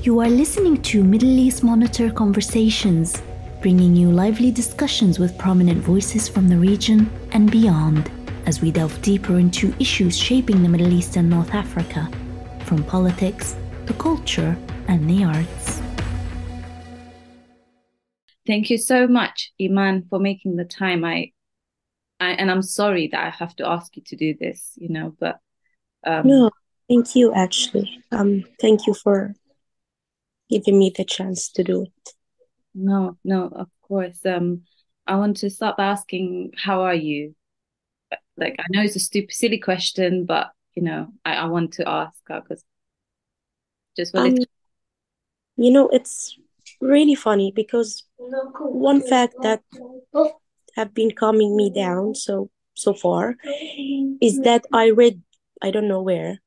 You are listening to Middle East Monitor Conversations, bringing you lively discussions with prominent voices from the region and beyond, as we delve deeper into issues shaping the Middle East and North Africa, from politics to culture and the arts. Thank you so much, Eman, for making the time. And I'm sorry that I have to ask you to do this, but No, thank you actually. Thank you for giving me the chance to do it. no, of course. I want to start by asking, how are you? Like, I know it's a stupid, silly question, but I want to ask because just for Um, little. it's really funny because one fact that have been calming me down so far is that I read, I don't know where,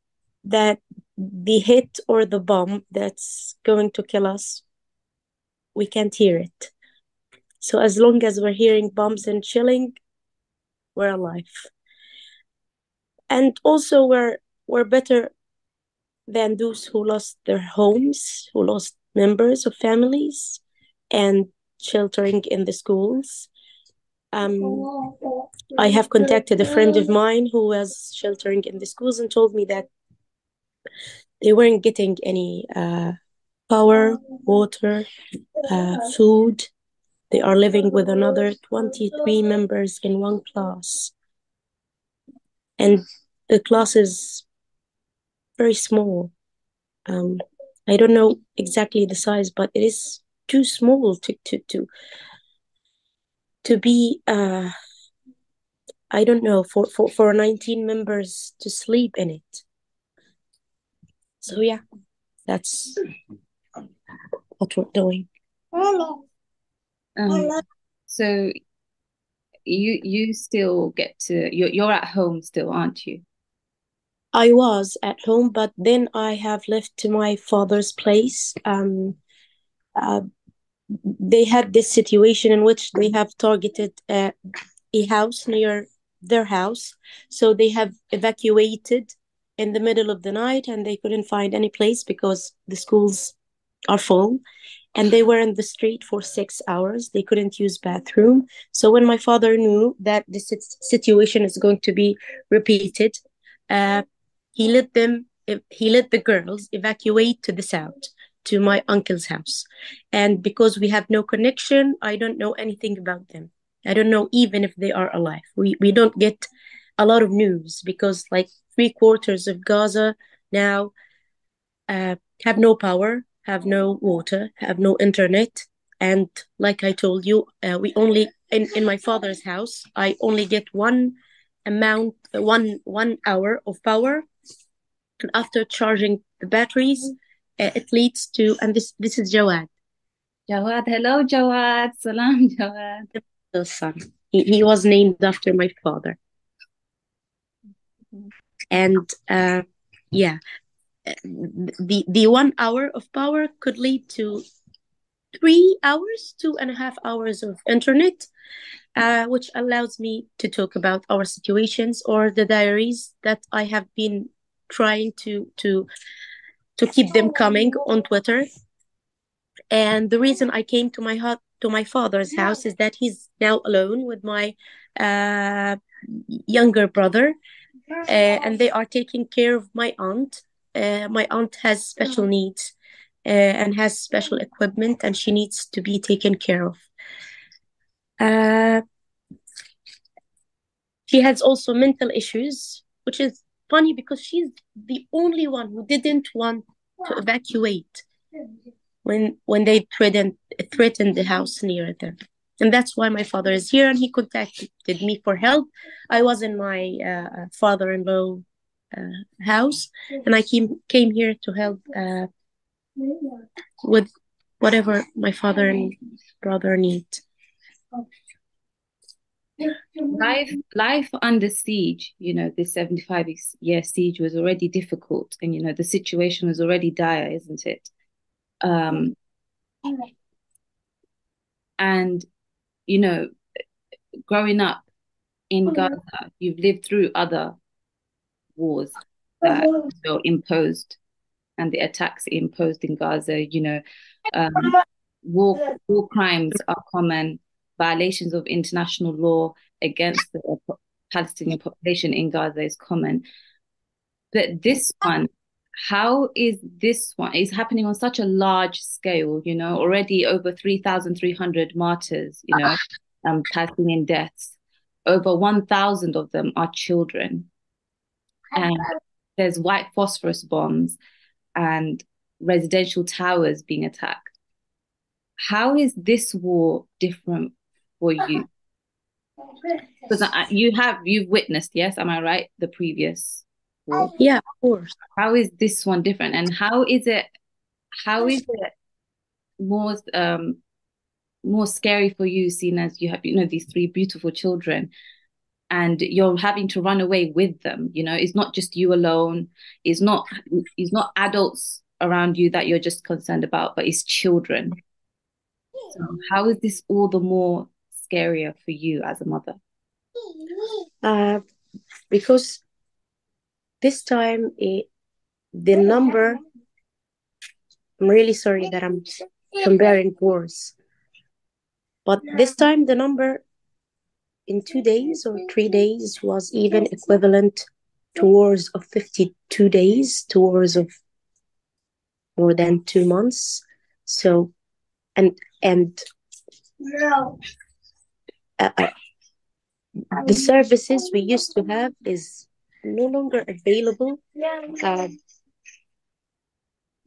that the hit or the bomb that's going to kill us, we can't hear it. So as long as we're hearing bombs and chilling, we're alive. And also we're better than those who lost their homes, who lost members of families, and sheltering in the schools. I have contacted a friend of mine who was sheltering in the schools and told me that they weren't getting any power, water, food. They are living with another 23 members in one class. And the class is very small. Um, I don't know exactly the size, but it is too small to be I don't know, for 19 members to sleep in it. So yeah, that's what we're doing. So you still get to you're at home still, aren't you? I was at home, but then I have left to my father's place. Uh, they had this situation in which they have targeted a house near their house. So they have evacuated in the middle of the night and they couldn't find any place because the schools are full and they were in the street for 6 hours. They couldn't use bathroom. So when my father knew that this situation is going to be repeated, uh, he let the girls evacuate to the south to my uncle's house. And because we have no connection, I don't know anything about them. I don't know even if they are alive. We don't get a lot of news because like 3/4 of Gaza now uh, have no power, have no water, have no internet. And like I told you, we only in my father's house, I only get one hour of power. And after charging the batteries, it leads to, and this is Jawad, Jawad, hello, Jawad. Salam, Jawad. the son. He was named after my father. And yeah, the 1 hour of power could lead to 3 hours, 2.5 hours of internet, which allows me to talk about our situations or the diaries that I have been trying to keep them coming on Twitter. And the reason I came to my father's house is that he's now alone with my uh, younger brother, and they are taking care of my aunt. My aunt has special needs and has special equipment, and she needs to be taken care of. Uh, she has also mental issues, which is funny because she's the only one who didn't want to evacuate when they threatened the house near them. And that's why my father is here, and he contacted me for help. I was in my father-in-law house, and I came here to help with whatever my father and brother need. Life under siege, this 75-year siege was already difficult, and the situation was already dire, isn't it? Um, and you know, growing up in Gaza, you've lived through other wars that were imposed and the attacks imposed in Gaza, um, war crimes are common, violations of international law against the Palestinian population in Gaza is common. But this one, how is this one? It's happening on such a large scale, already over 3,300 martyrs, Palestinian deaths. Over 1,000 of them are children. And there's white phosphorus bombs and residential towers being attacked. How is this war different for you? Because you've witnessed, yes, am I right? The previous war. Yeah, of course. How is this one different? And how is it more scary for you, seeing as you have, these three beautiful children and you're having to run away with them? It's not just you alone. It's not adults around you that you're just concerned about, but it's children. So how is this all the more scarier for you as a mother? Because this time the number, I'm really sorry that I'm comparing wars, but this time the number in 2 days or 3 days was even equivalent to wars of 52 days, to wars of more than 2 months. So, and the services we used to have is no longer available.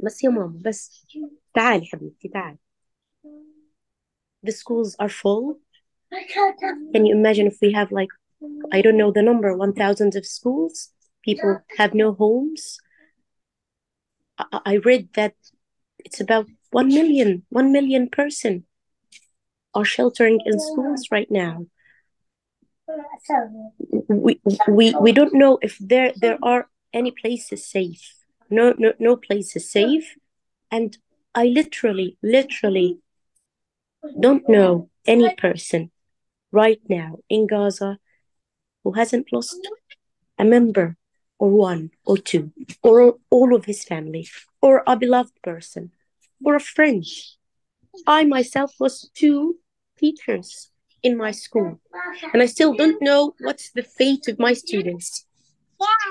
بس يا ماما بس تعالي حبيبتي تعالي. The schools are full. Can you imagine if we have, like, I don't know the number, 1,000 of schools? People have no homes. I read that it's about 1 million person are sheltering in schools right now. We don't know if there are any places safe. No place is safe. And I literally don't know any person right now in Gaza who hasn't lost a member or one or two or all of his family or a beloved person or a friend. I myself lost 2 teachers in my school, and I still don't know what's the fate of my students.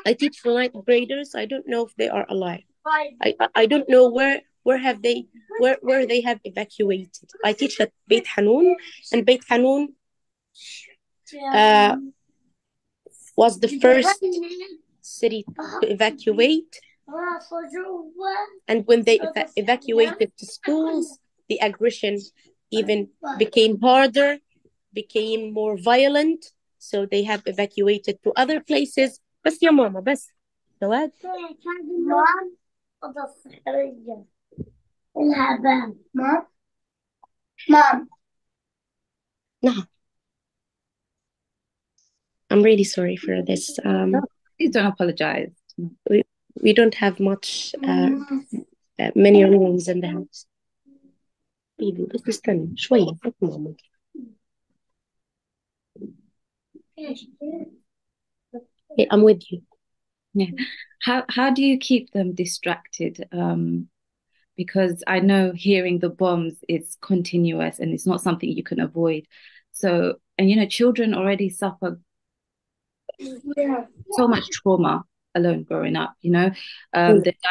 I teach for 9th graders. I don't know if they are alive. I don't know where they have evacuated. I teach at Beit Hanoun, and Beit Hanoun was the first city to evacuate. And when they evacuated to schools, the aggression even became harder, became more violent. So they have evacuated to other places. بس يا ماما بس سواد. Mom. نعم. I'm really sorry for this. Please don't apologize. We don't have much many rooms in the house. Baby, بس استنى شوية. Okay, I'm with you. Yeah. How do you keep them distracted? Because I know hearing the bombs is continuous and it's not something you can avoid. So, and children already suffer so much trauma alone growing up, they're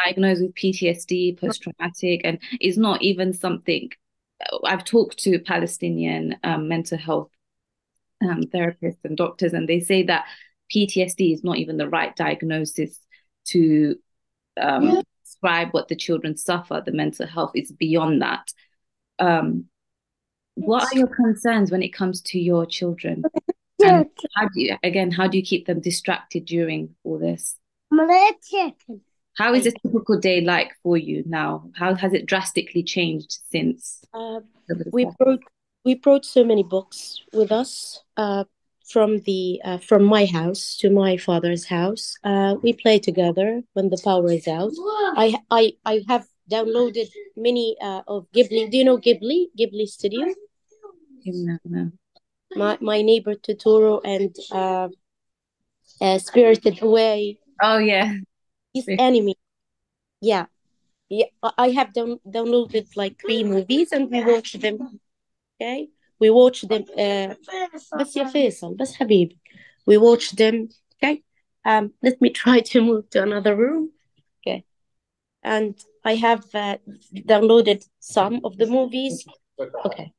diagnosed with PTSD, post-traumatic, and it's not even something. I've talked to Palestinian mental health therapists and doctors, and they say that PTSD is not even the right diagnosis to describe what the children suffer, the mental health. It's beyond that. What are your concerns when it comes to your children? And how do you keep them distracted during all this? How is a typical day like for you now? How has it drastically changed since? We brought so many books with us from my house to my father's house. We play together when the power is out. I have downloaded many of Ghibli. Do you know Ghibli Studio? No. My neighbor Totoro and Spirited Away. Oh yeah, These anime. Yeah, Yeah, I have downloaded like 3 movies and we watched them. Okay, we watched them. بس يا فيصل بس حبيبي, we watched them. Okay, let me try to move to another room. Okay, and I have downloaded some of the movies. Okay.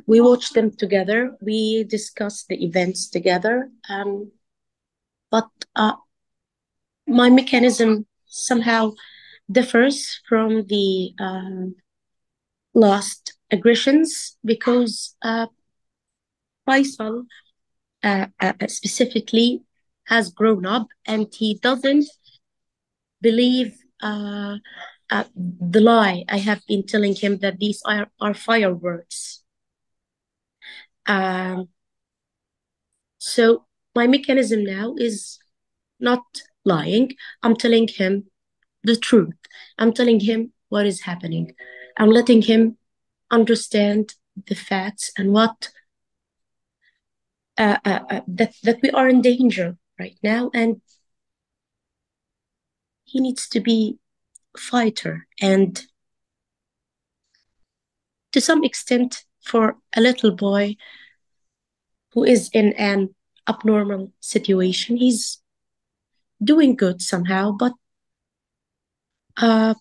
We watched them together. We discussed the events together. But my mechanism somehow differs from the last aggressions because Faisal specifically has grown up and he doesn't believe the lie I have been telling him that these are fireworks. So my mechanism now is not lying. I'm telling him the truth. I'm telling him what is happening. I'm letting him understand the facts and what that we are in danger right now, and he needs to be a fighter. And to some extent, for a little boy who is in an abnormal situation, he's doing good somehow. But the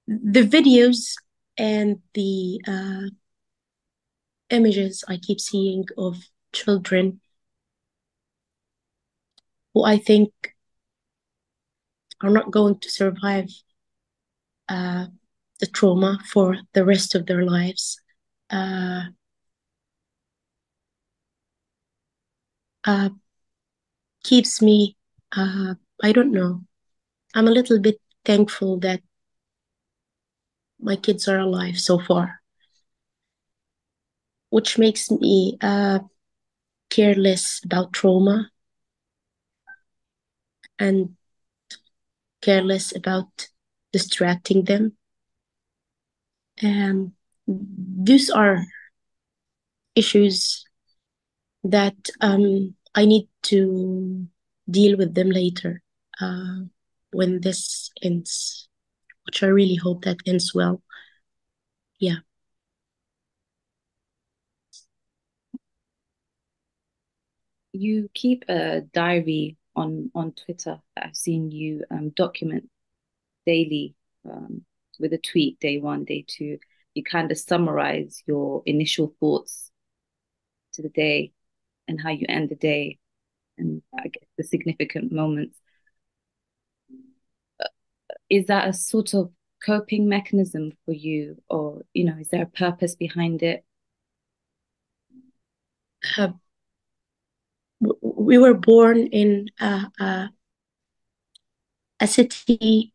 videos and the images I keep seeing of children who I think are not going to survive the trauma for the rest of their lives keeps me, I don't know, I'm a little bit thankful that my kids are alive so far, which makes me careless about trauma and careless about distracting them. These are issues that I need to deal with them later when this ends, which I really hope that ends well. Yeah. You keep a diary on Twitter that I've seen you document daily with a tweet, day one, day two. You kind of summarize your initial thoughts to the day and how you end the day and I guess the significant moments. Is that a sort of coping mechanism for you, or is there a purpose behind it? We were born in a city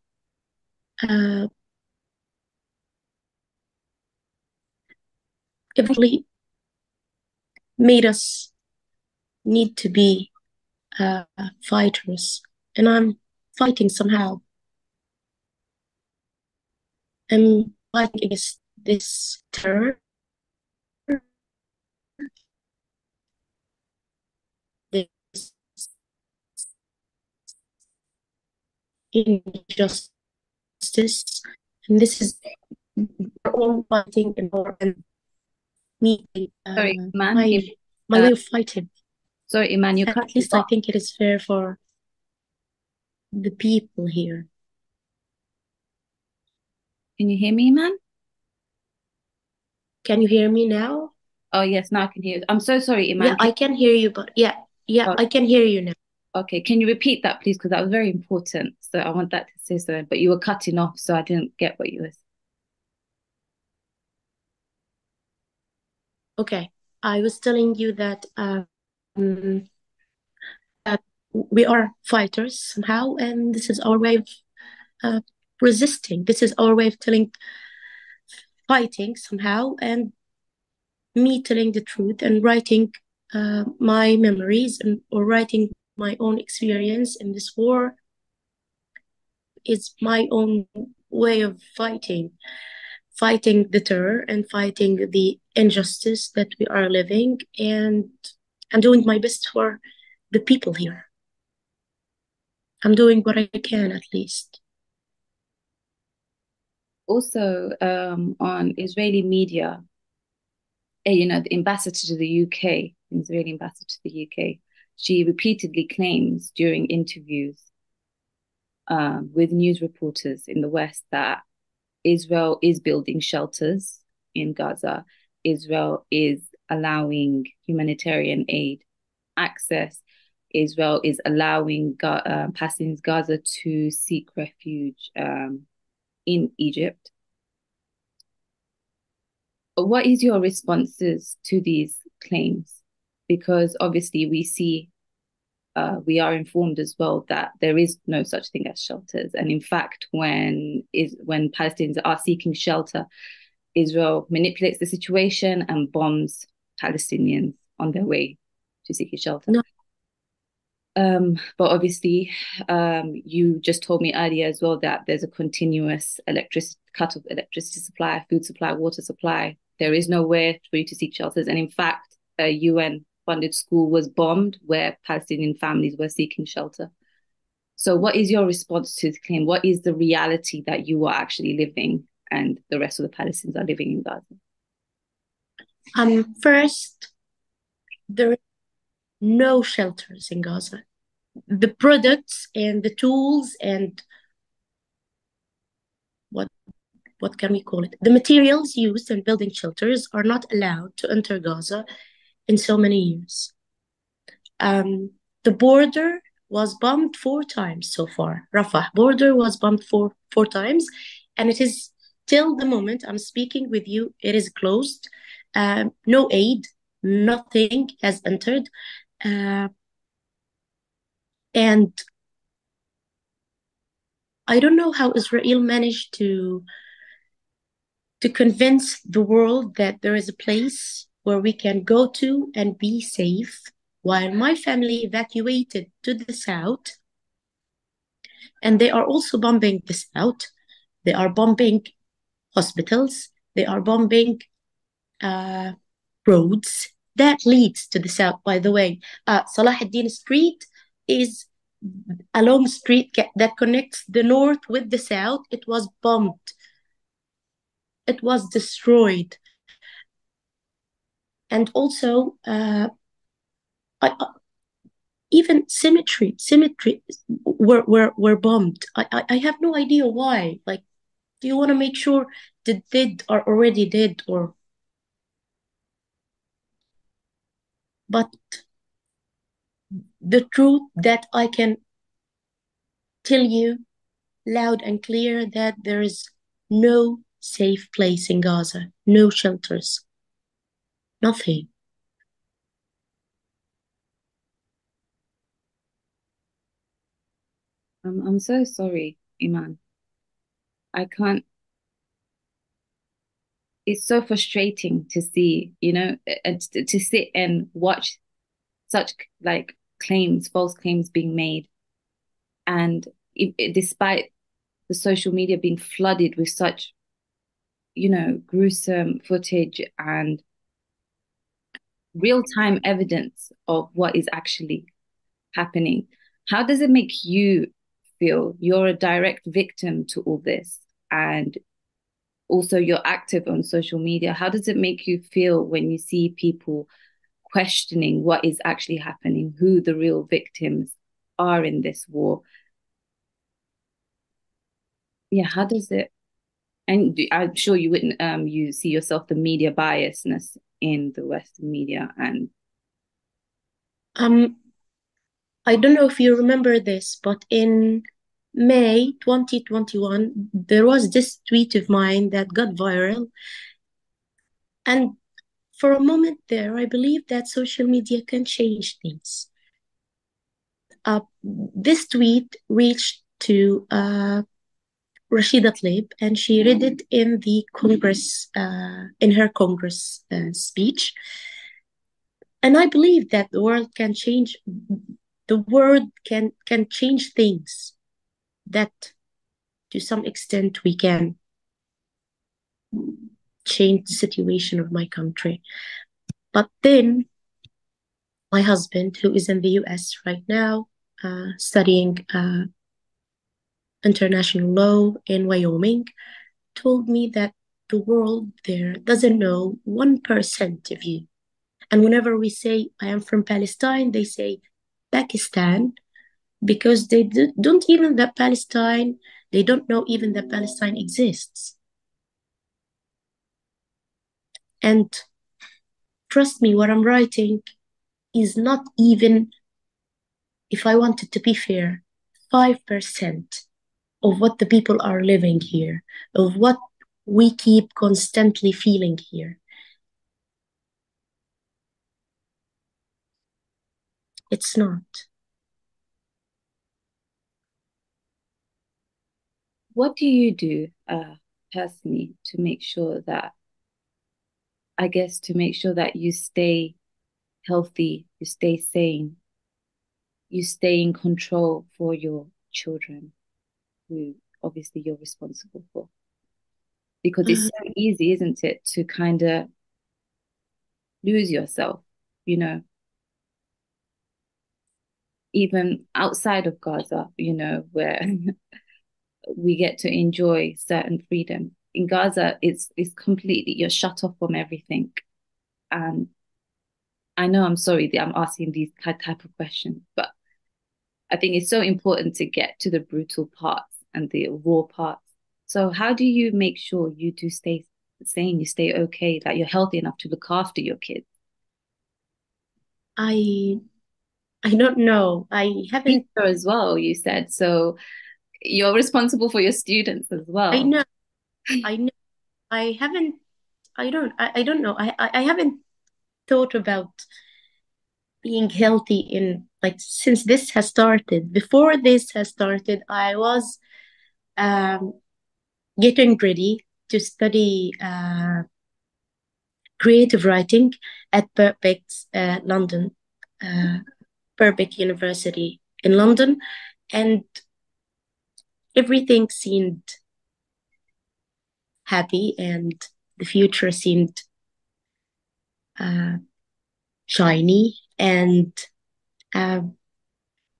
eventually made us need to be fighters, and I'm fighting somehow. I'm fighting against this terror, this injustice, and this is we're all fighting in our and meeting Sorry, Iman. my way of fighting. Sorry, Iman, you At least I think it is fair for the people here. Can you hear me, Iman? Can you hear me now? Oh, yes, now I can hear you. I'm so sorry, Iman. Yeah, I can hear you, but yeah, Oh. I can hear you now. Okay, can you repeat that, please? Because that was very important. So I want that to say so, but you were cutting off, so I didn't get what you were saying. Okay, I was telling you that we are fighters somehow, and this is our way of resisting. This is our way of fighting somehow, and me telling the truth and writing my memories or writing my own experience in this war is my own way of fighting fighting the terror and fighting the injustice that we are living, and doing my best for the people here. I'm doing what I can, at least. Also, on Israeli media, the ambassador to the UK, the Israeli ambassador to the UK, she repeatedly claims during interviews with news reporters in the West that Israel is building shelters in Gaza. Israel is allowing humanitarian aid access. Israel is allowing Palestinians Gaza to seek refuge in Egypt. What is your responses to these claims? Because obviously we are informed as well that there is no such thing as shelters. And in fact, when Palestinians are seeking shelter, Israel manipulates the situation and bombs Palestinians on their way to seeking shelter. No. But obviously, you just told me earlier as well that there's a continuous cut of electricity supply, food supply, water supply. There is nowhere for you to seek shelters. And in fact, a UN-funded school was bombed where Palestinian families were seeking shelter. So what is your response to the claim? What is the reality that you are actually living and the rest of the Palestinians are living in Gaza? First, there are no shelters in Gaza. The products and the tools and what can we call it? The materials used in building shelters are not allowed to enter Gaza in so many years. The border was bombed 4 times so far. Rafah border was bombed four times, and it is till the moment I'm speaking with you, it is closed. No aid, nothing has entered. And I don't know how Israel managed to convince the world that there is a place where we can go to and be safe, while my family evacuated to the south. And they are also bombing the south. They are bombing hospitals. They are bombing roads that leads to the south, by the way. Salah ad-Din Street is a long street that connects the north with the south. It was bombed. It was destroyed. And also, even cemeteries were bombed. I have no idea why. Like, do you want to make sure the dead are already dead, or? But the truth that I can tell you loud and clear, that there is no safe place in Gaza, no shelters, nothing. I'm so sorry, Eman. I can't. It's so frustrating to see, and to sit and watch such like claims, false claims being made, and despite the social media being flooded with such, gruesome footage and real-time evidence of what is actually happening. How does it make you feel? You're a direct victim to all this, and also you're active on social media. How does it make you feel when you see people questioning what is actually happening, who the real victims are in this war? Yeah, how does it? And I'm sure you wouldn't. You see yourself the media biasness in the Western media, and I don't know if you remember this, but in May 2021, there was this tweet of mine that got viral. And for a moment there, I believed that social media can change things. This tweet reached to Rashida Tlaib, and she read it in the Congress, in her Congress speech. And I believe that the world can change. The world can change things, that to some extent we can. change the situation of my country. But then my husband, who is in the US right now, studying international law in Wyoming, told me that the world there doesn't know 1% of you. And whenever we say, I am from Palestine, they say Pakistan, because they don't even that Palestine, they don't know even that Palestine exists. And trust me, what I'm writing is not even, if I wanted to be fair, 5% of what the people are living here, of what we keep constantly feeling here. It's not. What do you do personally to make sure that, I guess, to make sure that you stay healthy, you stay sane, you stay in control for your children, who obviously you're responsible for? Because it's so easy, isn't it, to kind of lose yourself, you know, even outside of Gaza, you know, where we get to enjoy certain freedom. In Gaza, it's completely, you're shut off from everything. And I know, I'm sorry that I'm asking these type of questions, but I think it's so important to get to the brutal parts and the raw parts. So how do you make sure you do stay sane, you stay okay, that you're healthy enough to look after your kids? I don't know. I haven't. Teacher as well, you said. So you're responsible for your students as I well. know. I know. I haven't. I don't know. I haven't thought about being healthy in, like, since this has started. Before this has started, I was um getting ready to study creative writing at London, uh, Birkbeck University in London, and everything seemed happy, and the future seemed uh, shiny, and uh,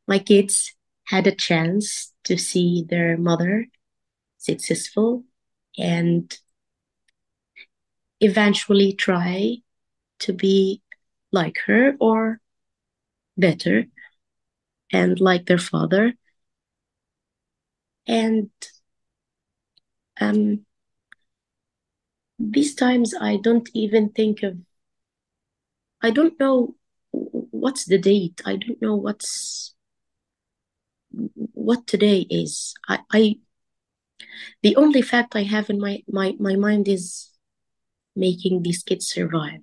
my kids had a chance to see their mother successful and eventually try to be like her or better and like their father. And um, these times I don't even think of, I don't know what's the date. I don't know what today is. The only fact I have in my mind is making these kids survive.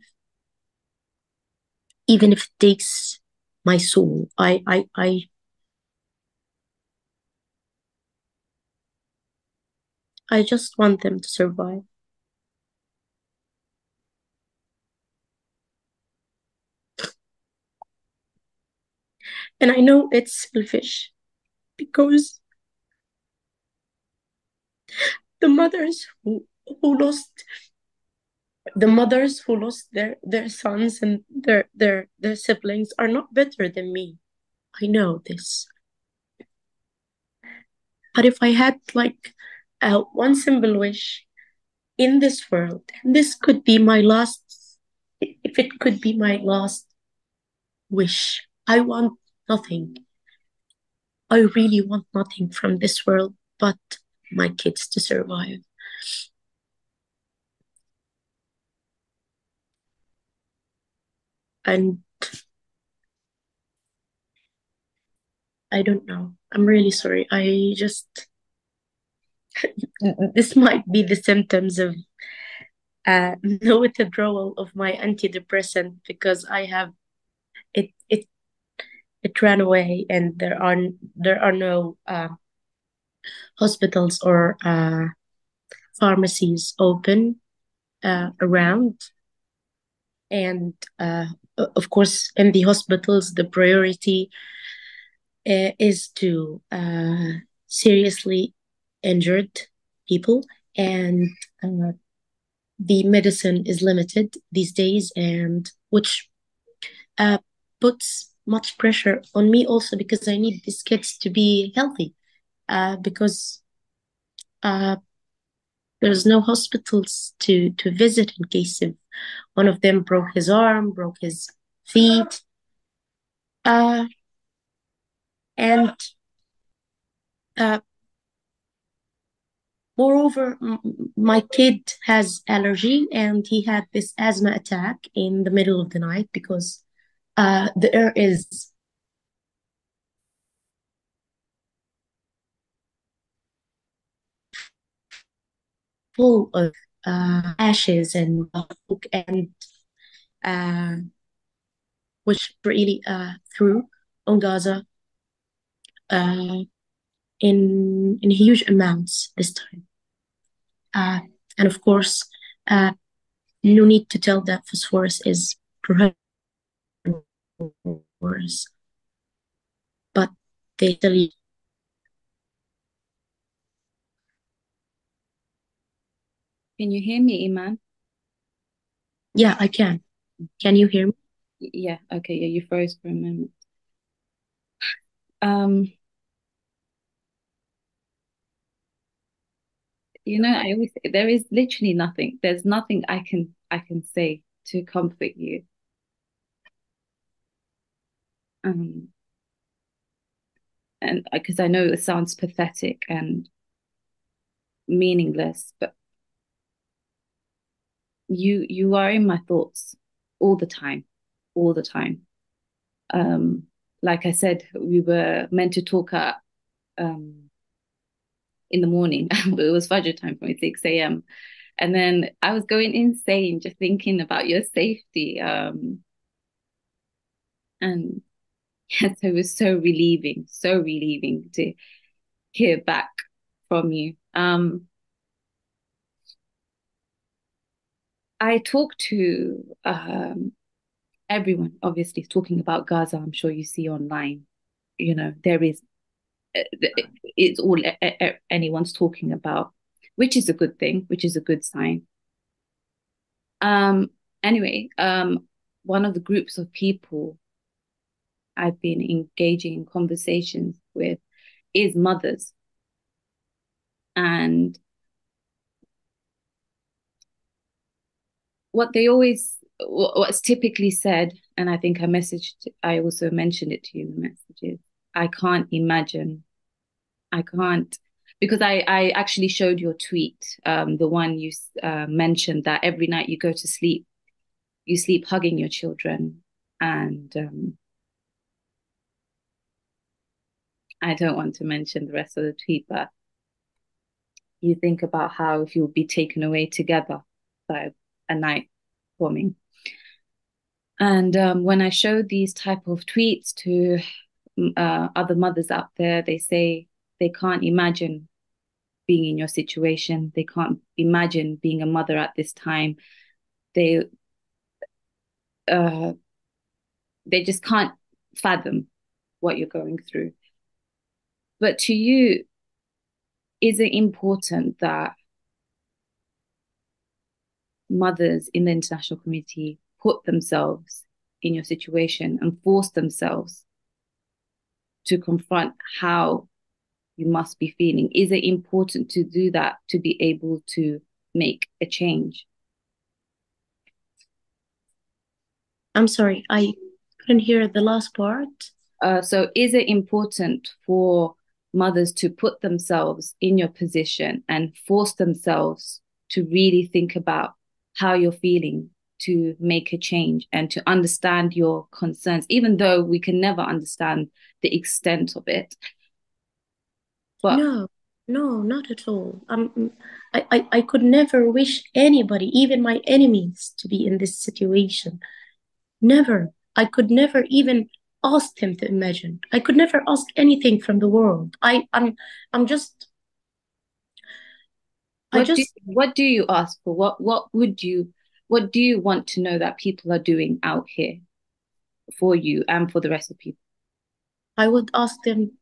Even if it takes my soul. I just want them to survive. And I know it's selfish because the mothers who lost the mothers who lost their sons and their siblings are not better than me. I know this. But if I had like one simple wish in this world, and this could be my last, if it could be my last wish, I want nothing. I really want nothing from this world but my kids to survive. And I don't know. I'm really sorry. I just, this might be the symptoms of no withdrawal of my antidepressant because I have it. It ran away, and there are no hospitals or pharmacies open around, and of course, in the hospitals, the priority is to seriously injured people, and the medicine is limited these days, and which uh, puts much pressure on me also, because I need these kids to be healthy, because uh, there's no hospitals to visit in case if one of them broke his arm, broke his feet. Uh, and uh, Moreover, my kid has allergy, and he had this asthma attack in the middle of the night because the air is full of ashes and smoke, and uh, which really threw on Gaza uh, in huge amounts this time. And of course, uh, no need to tell that phosphorus is prohibited, but they still. Can you hear me, Eman? Yeah, I can. Can you hear me? Yeah, okay, yeah, you froze for a moment. Um, I always say there is literally nothing. There's nothing I can say to comfort you. Um, and because I know it sounds pathetic and meaningless, but you are in my thoughts all the time, all the time. Um, like I said, we were meant to talk at in the morning. It was Fajr time for me, 6 a.m. And then I was going insane just thinking about your safety. And yes, it was so relieving to hear back from you. I talk to everyone, obviously, talking about Gaza. I'm sure you see online. There is it's all anyone's talking about, which is a good thing, which is a good sign. Anyway, one of the groups of people I've been engaging in conversations with is mothers. And what's typically said, and I think I also mentioned it to you in the messages, I can't imagine, I can't, because I actually showed your tweet, the one you mentioned that every night you go to sleep, you sleep hugging your children. And I don't want to mention the rest of the tweet, but you think about how if you'll be taken away together by a night bombing. And when I show these type of tweets to other mothers out there, they say they can't imagine being in your situation. They can't imagine being a mother at this time. They uh, they just can't fathom what you're going through. But to you, is it important that mothers in the international community put themselves in your situation and force themselves to confront how you must be feeling? Is it important to do that to be able to make a change? I'm sorry, I couldn't hear the last part. So is it important for mothers to put themselves in your position and force themselves to really think about how you're feeling, to make a change and to understand your concerns, even though we can never understand the extent of it? But No, no, not at all. I could never wish anybody, even my enemies, to be in this situation. Never. I could never even ask them to imagine. I could never ask anything from the world. I'm just, I just, what do you ask for? What do you want to know that people are doing out here for you and for the rest of people? I would ask them,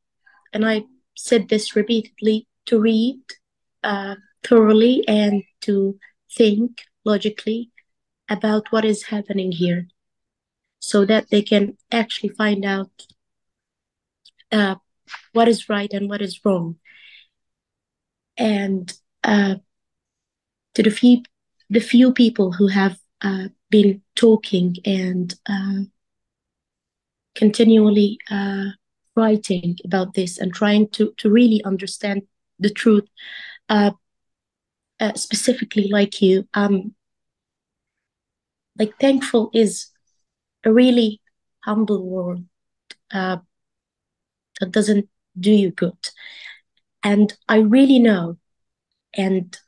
and I said this repeatedly, to read thoroughly and to think logically about what is happening here so that they can actually find out what is right and what is wrong. And to the few people who have been talking and continually writing about this and trying to really understand the truth, specifically like you, like thankful is a really humble word that doesn't do you good. And I really know and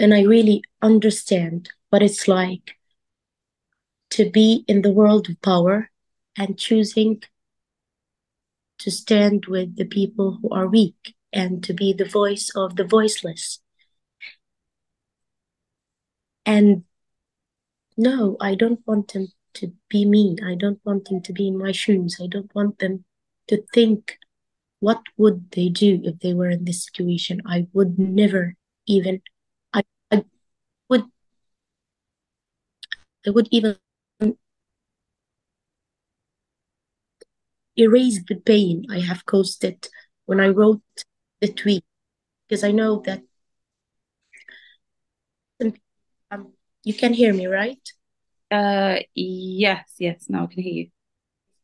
I really understand what it's like to be in the world of power and choosing to stand with the people who are weak and to be the voice of the voiceless. And no, I don't want them to be me. I don't want them to be in my shoes. I don't want them to think, what would they do if they were in this situation? I would never even, I, I would, I would even erase the pain I have caused it when I wrote the tweet, because I know that you can hear me, right? Yes, now I can hear you.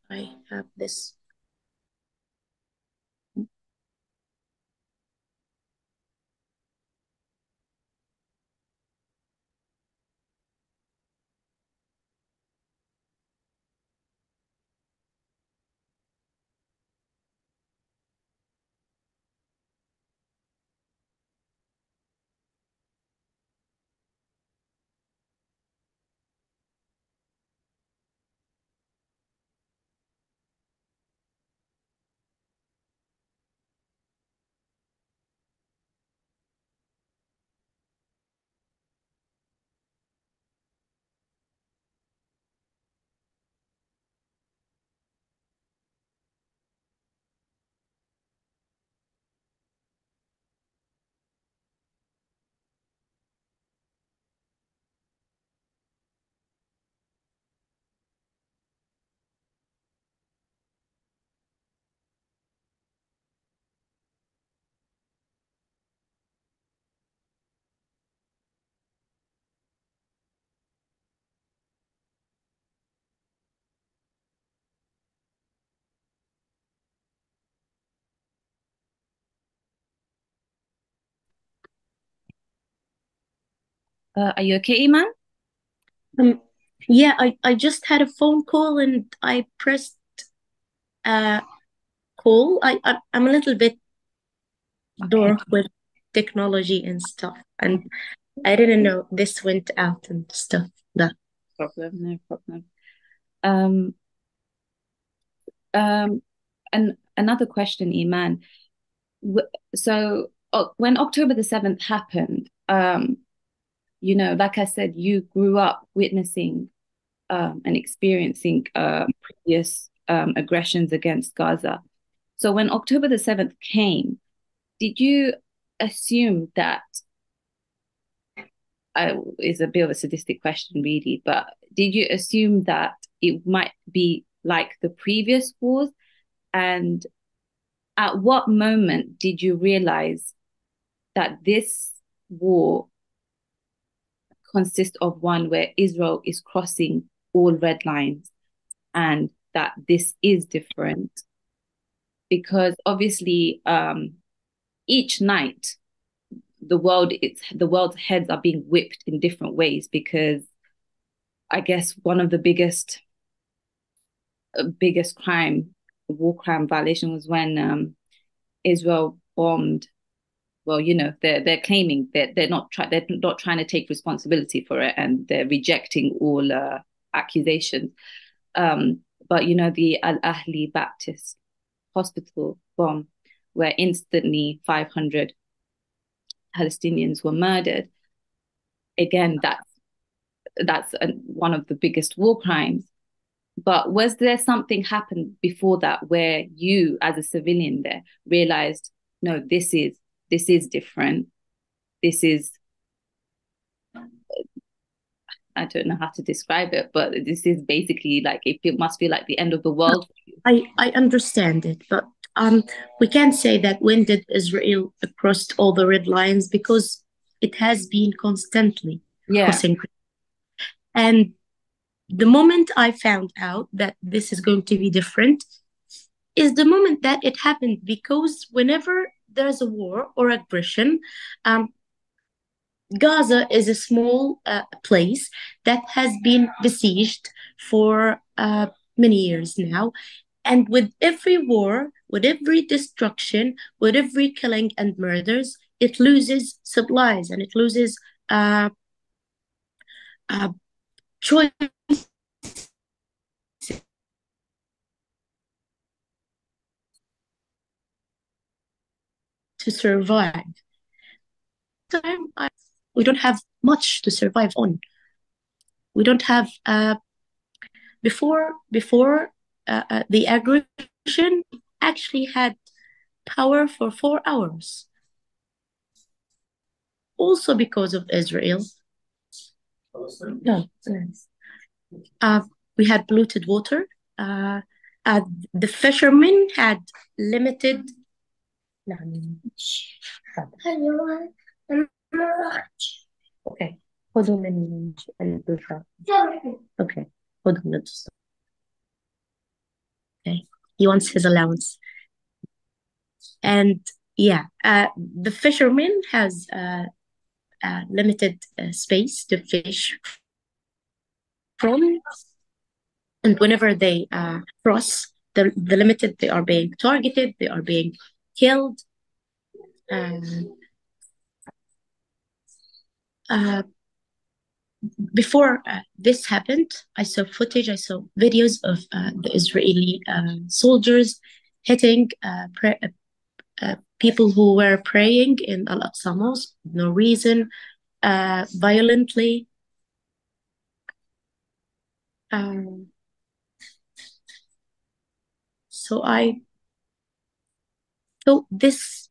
I have this. Are you okay, Eman? Yeah, I just had a phone call and I pressed call. I'm a little bit dork with technology and stuff, and I didn't know this went out and stuff. That No problem. Um, and another question, Eman. So when October the 7th happened, like I said, you grew up witnessing and experiencing previous aggressions against Gaza. So when October the 7th came, did you assume that, is a bit of a sadistic question, really, but did you assume that it might be like the previous wars? And at what moment did you realize that this war consists of one where Israel is crossing all red lines and that this is different? Because obviously, each night the world's heads are being whipped in different ways, because I guess one of the biggest war crime violation was when Israel bombed. Well, they're claiming that they're not trying to take responsibility for it, and they're rejecting all accusations. But the Al Ahli Baptist Hospital bomb, where instantly 500 Palestinians were murdered. Again, that's one of the biggest war crimes. But was there something happened before that where you, as a civilian there, realized, no, this is different. This is I don't know how to describe it, but this is basically like it must be like the end of the world for you. I understand it, but we can't say that when did Israel cross all the red lines, because it has been constantly Yeah. crossing. And the moment I found out that this is going to be different is the moment that it happened, because whenever there's a war or aggression, um, Gaza is a small place that has been besieged for many years now. And with every war, with every destruction, with every killing and murders, it loses supplies and it loses uh, uh, choice to survive. We don't have much to survive on. We don't have before the aggression actually had power for 4 hours. Also because of Israel. No, uh, we had polluted water. The fishermen had limited. Okay. خذوا من البشرة. Okay. خذوا من البشرة. Okay. He wants his allowance. And yeah, the fisherman has limited space to fish from, and whenever they cross the limited, they are being targeted, they are being killed. Before this happened, I saw footage, I saw videos of the Israeli soldiers hitting people who were praying in Al-Aqsa Mosque, no reason, violently. So I thought this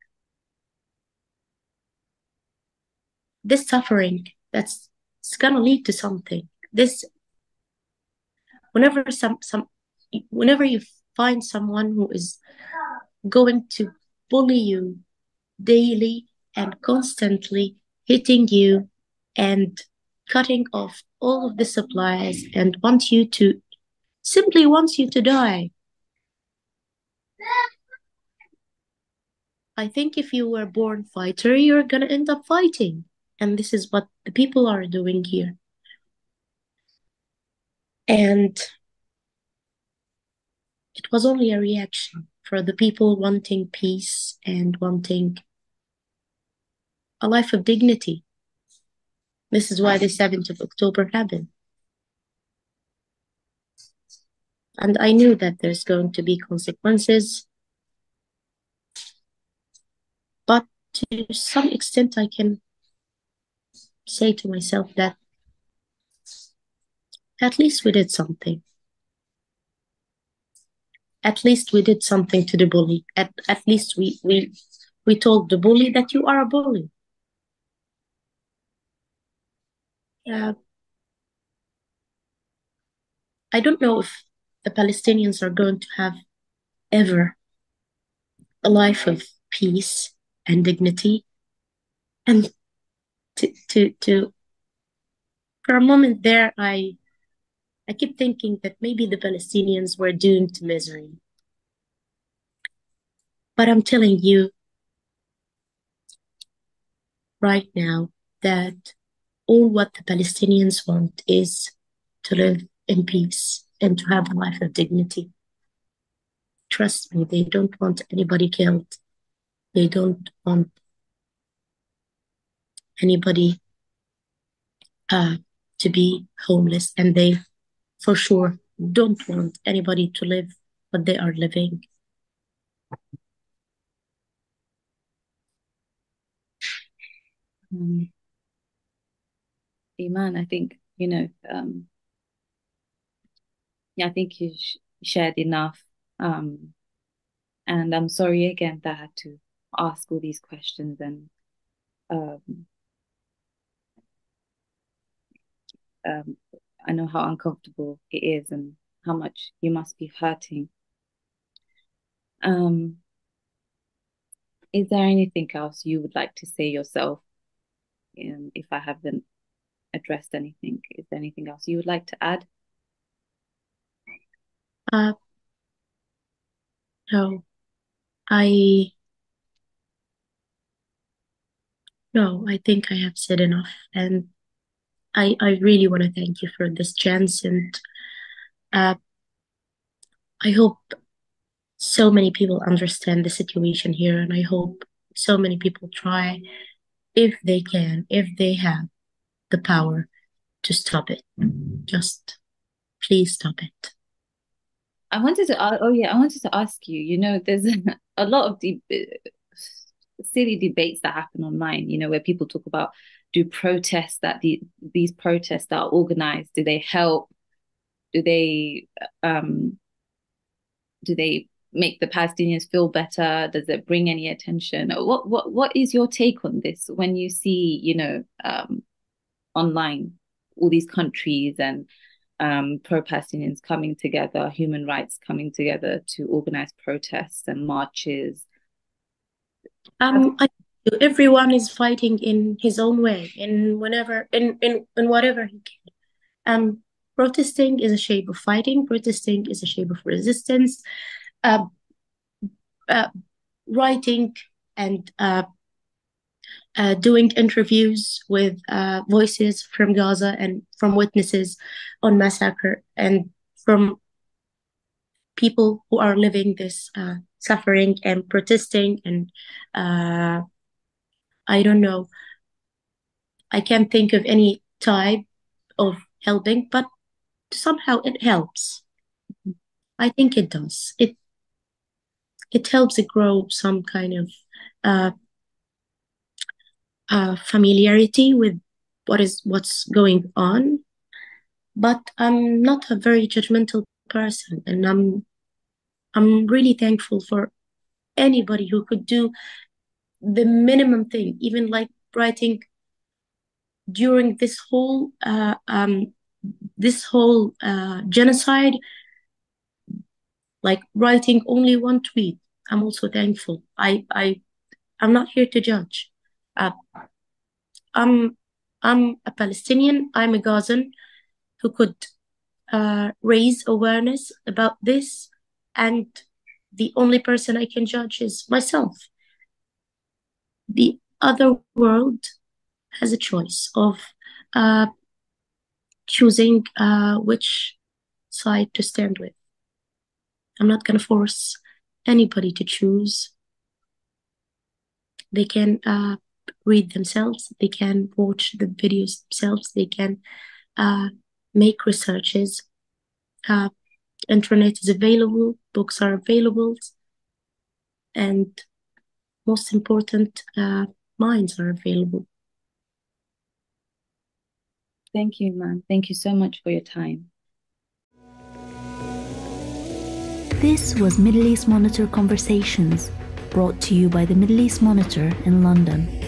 suffering, it's gonna lead to something. This whenever whenever you find someone who is going to bully you daily and constantly, hitting you and cutting off all of the supplies and simply wants you to die. I think if you were born fighter, you're gonna end up fighting. And this is what the people are doing here. And it was only a reaction for the people wanting peace and wanting a life of dignity. This is why the 7th of October happened. And I knew that there's going to be consequences. But to some extent, I can say to myself that at least we did something. At least we did something to the bully. At least we told the bully that you are a bully. I don't know if the Palestinians are going to have ever a life of peace and dignity. And to for a moment there, I keep thinking that maybe the Palestinians were doomed to misery. But I'm telling you right now that all what the Palestinians want is to live in peace and to have a life of dignity. Trust me, they don't want anybody killed. They don't want anybody to be homeless, and they for sure don't want anybody to live what they are living. Eman, I think, yeah, I think you shared enough. And I'm sorry again that I had to ask all these questions. And um, I know how uncomfortable it is and how much you must be hurting. Is there anything else you would like to say yourself? If I haven't addressed anything, is there anything else you would like to add? No, I no, I think I have said enough, and I really want to thank you for this chance, and I hope so many people understand the situation here, and I hope so many people try, if they can, if they have the power, to stop it. Just please stop it. I wanted to, I wanted to ask you, there's a lot of silly debates that happen online, where people talk about, do protests these protests that are organized, do they help? Do they make the Palestinians feel better? Does it bring any attention? What is your take on this when you see, online all these countries and pro-Palestinians coming together, human rights coming together to organize protests and marches? Everyone is fighting in his own way, in whatever he can. Protesting is a shape of fighting. Protesting is a shape of resistance. Writing and doing interviews with voices from Gaza and from witnesses on massacre and from people who are living this suffering and protesting, and I don't know, I can't think of any type of helping, but somehow it helps. I think it does. It helps it grow some kind of familiarity with what's going on. But I'm not a very judgmental person, and I'm really thankful for anybody who could do the minimum thing, even like writing during this whole genocide, like writing only one tweet. I'm also thankful. I'm not here to judge. I'm a Palestinian. I'm a Gazan who could raise awareness about this, and the only person I can judge is myself. The other world has a choice of choosing which side to stand with. I'm not going to force anybody to choose. They can read themselves. They can watch the videos themselves. They can make researches. Internet is available. Books are available. And most important, minds are available. Thank you, man. Thank you so much for your time. This was Middle East Monitor Conversations, brought to you by the Middle East Monitor in London.